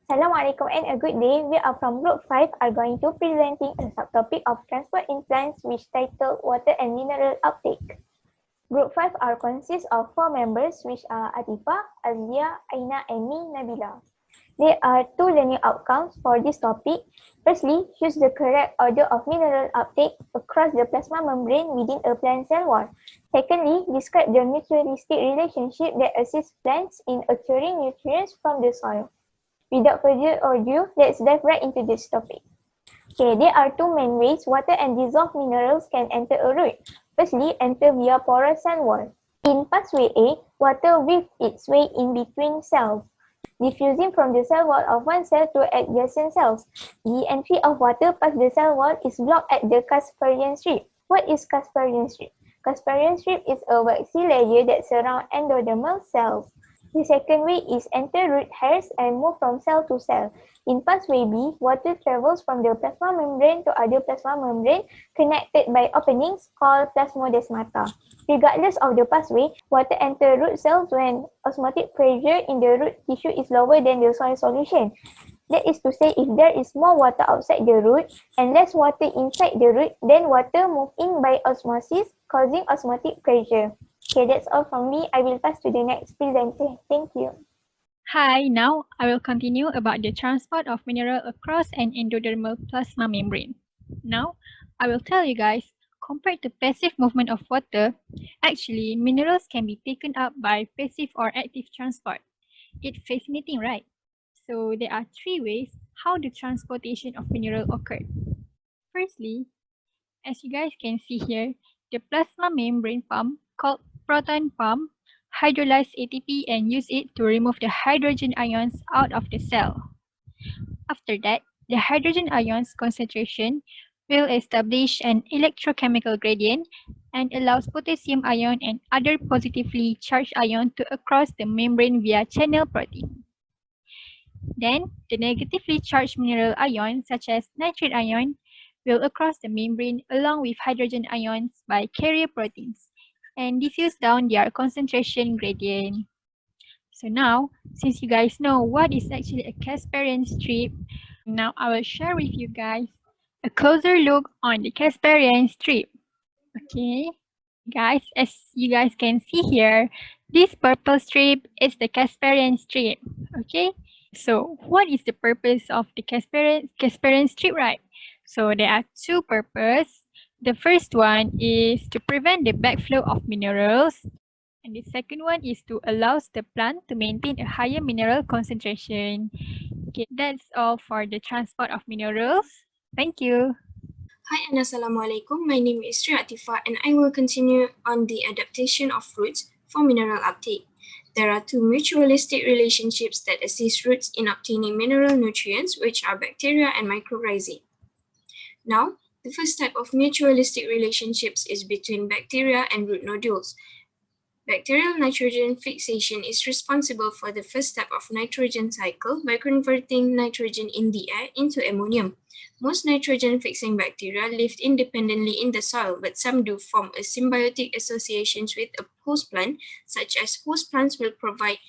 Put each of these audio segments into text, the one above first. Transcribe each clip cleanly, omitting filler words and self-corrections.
Assalamualaikum and a good day. We are from Group 5 are going to presenting a subtopic of transport in plants which titled Water and Mineral Uptake. Group 5 are consists of 4 members which are Atifah, Azia, Aina and me, Nabila. There are 2 learning outcomes for this topic. Firstly, choose the correct order of mineral uptake across the plasma membrane within a plant cell wall. Secondly, describe the mutualistic relationship that assists plants in acquiring nutrients from the soil. Without further ado, let's dive right into this topic. Okay, there are 2 main ways water and dissolved minerals can enter a root. Firstly, enter via porous cell wall. In pathway A, water weaves its way in between cells, diffusing from the cell wall of one cell to adjacent cells. The entry of water past the cell wall is blocked at the Casparian strip. What is Casparian strip? Casparian strip is a waxy layer that surrounds endodermal cells. The second way is enter root hairs and move from cell to cell. In pathway B, water travels from the plasma membrane to other plasma membrane connected by openings called plasmodesmata. Regardless of the pathway, water enters root cells when osmotic pressure in the root tissue is lower than the soil solution. That is to say, if there is more water outside the root and less water inside the root, then water moves in by osmosis, causing osmotic pressure. Okay, that's all from me. I will pass to the next presenter. Thank you. Hi, now I will continue about the transport of mineral across an endodermal plasma membrane. Now, I will tell you guys, compared to passive movement of water, actually minerals can be taken up by passive or active transport. It's fascinating, right? So there are 3 ways how the transportation of mineral occurred. Firstly, as you guys can see here, the plasma membrane pump called proton pump hydrolyze ATP and use it to remove the hydrogen ions out of the cell. After that, the hydrogen ions concentration will establish an electrochemical gradient and allows potassium ion and other positively charged ion to cross the membrane via channel protein. Then, the negatively charged mineral ions such as nitrate ion will cross the membrane along with hydrogen ions by carrier proteins and diffuse down their concentration gradient. So now, since you guys know what is actually a Casparian strip, now I will share with you guys a closer look on the Casparian strip. Okay, guys, as you guys can see here, this purple strip is the Casparian strip. Okay, so what is the purpose of the Casparian strip, right? So there are 2 purposes. The first one is to prevent the backflow of minerals, and the second one is to allow the plant to maintain a higher mineral concentration. Okay, that's all for the transport of minerals. Thank you. Hi and Assalamualaikum. My name is Sri Atifah and I will continue on the adaptation of roots for mineral uptake. There are 2 mutualistic relationships that assist roots in obtaining mineral nutrients, which are bacteria and mycorrhizae. Now, the first type of mutualistic relationships is between bacteria and root nodules. Bacterial nitrogen fixation is responsible for the first step of nitrogen cycle by converting nitrogen in the air into ammonium. Most nitrogen-fixing bacteria live independently in the soil, but some do form a symbiotic associations with a host plant, such as host plants will provide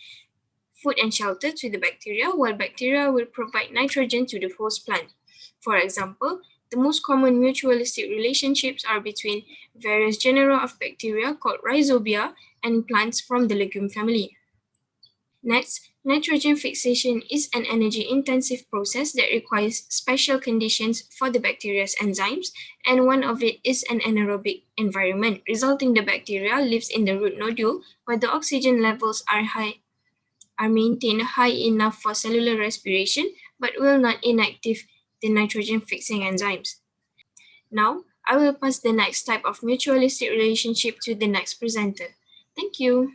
food and shelter to the bacteria, while bacteria will provide nitrogen to the host plant. For example, the most common mutualistic relationships are between various genera of bacteria called rhizobia and plants from the legume family. Next, nitrogen fixation is an energy-intensive process that requires special conditions for the bacteria's enzymes, and one of it is an anaerobic environment, resulting the bacteria lives in the root nodule where the oxygen levels are maintained high enough for cellular respiration, but will not inactive the nitrogen-fixing enzymes. Now, I will pass the next type of mutualistic relationship to the next presenter. Thank you.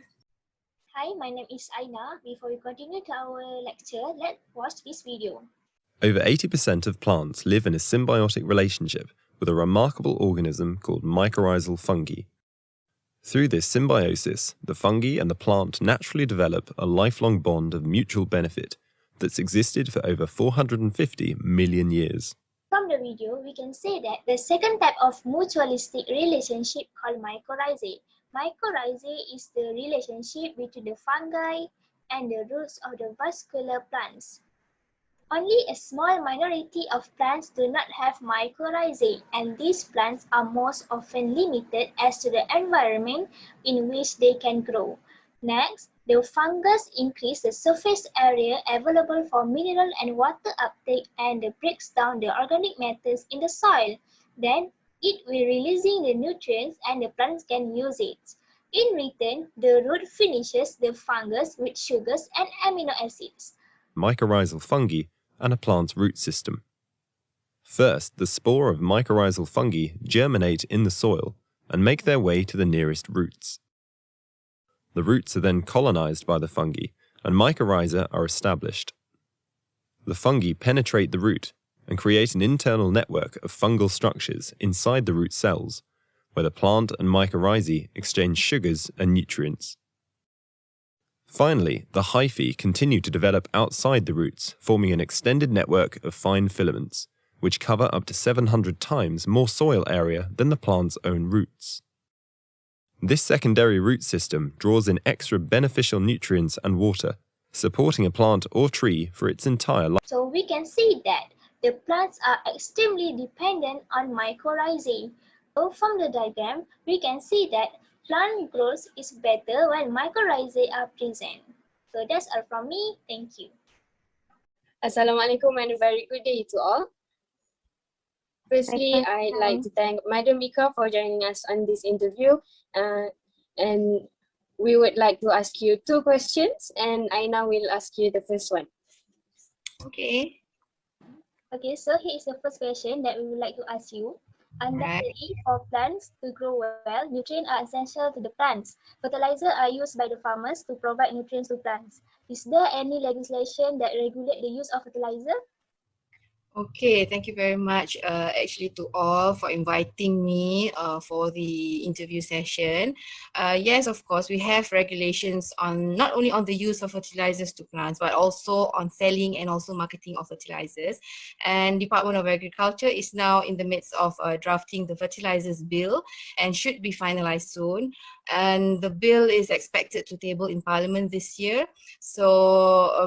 Hi, my name is Aina. Before we continue to our lecture, let's watch this video. Over 80% of plants live in a symbiotic relationship with a remarkable organism called mycorrhizal fungi. Through this symbiosis, the fungi and the plant naturally develop a lifelong bond of mutual benefit that's existed for over 450 million years. From the video, we can say that the second type of mutualistic relationship called mycorrhizae. Mycorrhizae is the relationship between the fungi and the roots of the vascular plants. Only a small minority of plants do not have mycorrhizae, and these plants are most often limited as to the environment in which they can grow. Next, the fungus increases the surface area available for mineral and water uptake and breaks down the organic matters in the soil. Then, it will releasing the nutrients and the plants can use it. In return, the root finishes the fungus with sugars and amino acids. Mycorrhizal fungi and a plant's root system. First, the spore of mycorrhizal fungi germinate in the soil and make their way to the nearest roots. The roots are then colonized by the fungi, and mycorrhiza are established. The fungi penetrate the root and create an internal network of fungal structures inside the root cells, where the plant and mycorrhizae exchange sugars and nutrients. Finally, the hyphae continue to develop outside the roots, forming an extended network of fine filaments, which cover up to 700 times more soil area than the plant's own roots. This secondary root system draws in extra beneficial nutrients and water, supporting a plant or tree for its entire life. So we can see that the plants are extremely dependent on mycorrhizae. So from the diagram, we can see that plant growth is better when mycorrhizae are present. So that's all from me. Thank you. Assalamualaikum and a very good day to all. Firstly, I'd like to thank Madam Ika for joining us on this interview. And we would like to ask you 2 questions, and I now will ask you the first one. Okay. Okay, so here is the first question that we would like to ask you. Undoubtedly, for plants to grow well, nutrients are essential to the plants. Fertilizers are used by the farmers to provide nutrients to plants. Is there any legislation that regulates the use of fertilizer? Okay, thank you very much actually to all for inviting me for the interview session. Yes, of course, we have regulations on not only on the use of fertilizers to plants, but also on selling and also marketing of fertilizers. And Department of Agriculture is now in the midst of drafting the fertilizers bill and should be finalized soon. And the bill is expected to table in Parliament this year. So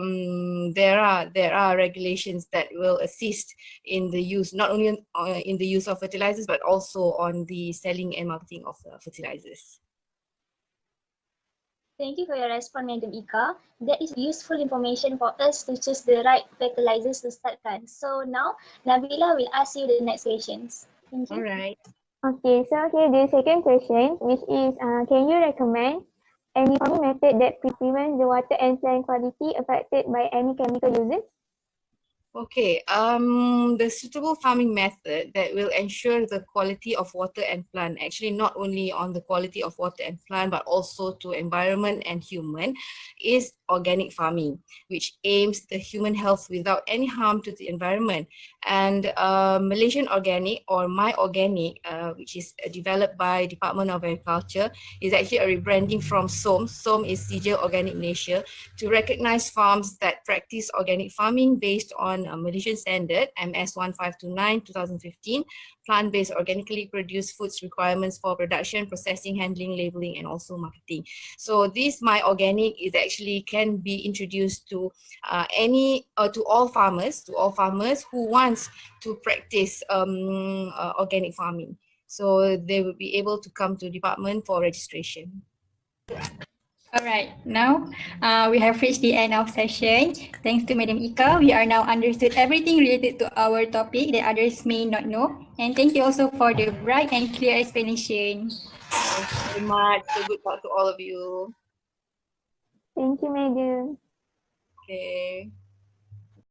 there are regulations that will assist in the use, not only in the use of fertilizers, but also on the selling and marketing of fertilizers. Thank you for your response, Madam Ika. That is useful information for us to choose the right fertilizers to start plants. So now, Nabila will ask you the next questions. Thank you. All right. Okay, so here the second question, which is, can you recommend any farming method that prevents the water and plant quality affected by any chemical uses? Okay, the suitable farming method that will ensure the quality of water and plant, actually not only on the quality of water and plant, but also to environment and human, is organic farming, which aims the human health without any harm to the environment. And Malaysian Organic or My Organic, which is developed by Department of Agriculture, is actually a rebranding from SOM. SOM is Sijil Organic Malaysia, to recognize farms that practice organic farming based on a Malaysian standard MS 1529/2015, plant-based organically produced foods requirements for production, processing, handling, labeling, and also marketing. So this My Organic is actually can be introduced to to all farmers who wants to practice organic farming. So they will be able to come to department for registration. All right, now we have reached the end of session. Thanks to Madam Ika, we are now understood everything related to our topic that others may not know. And thank you also for the bright and clear explanation. Thank you very much. So good luck to all of you. Thank you, Madam. Okay.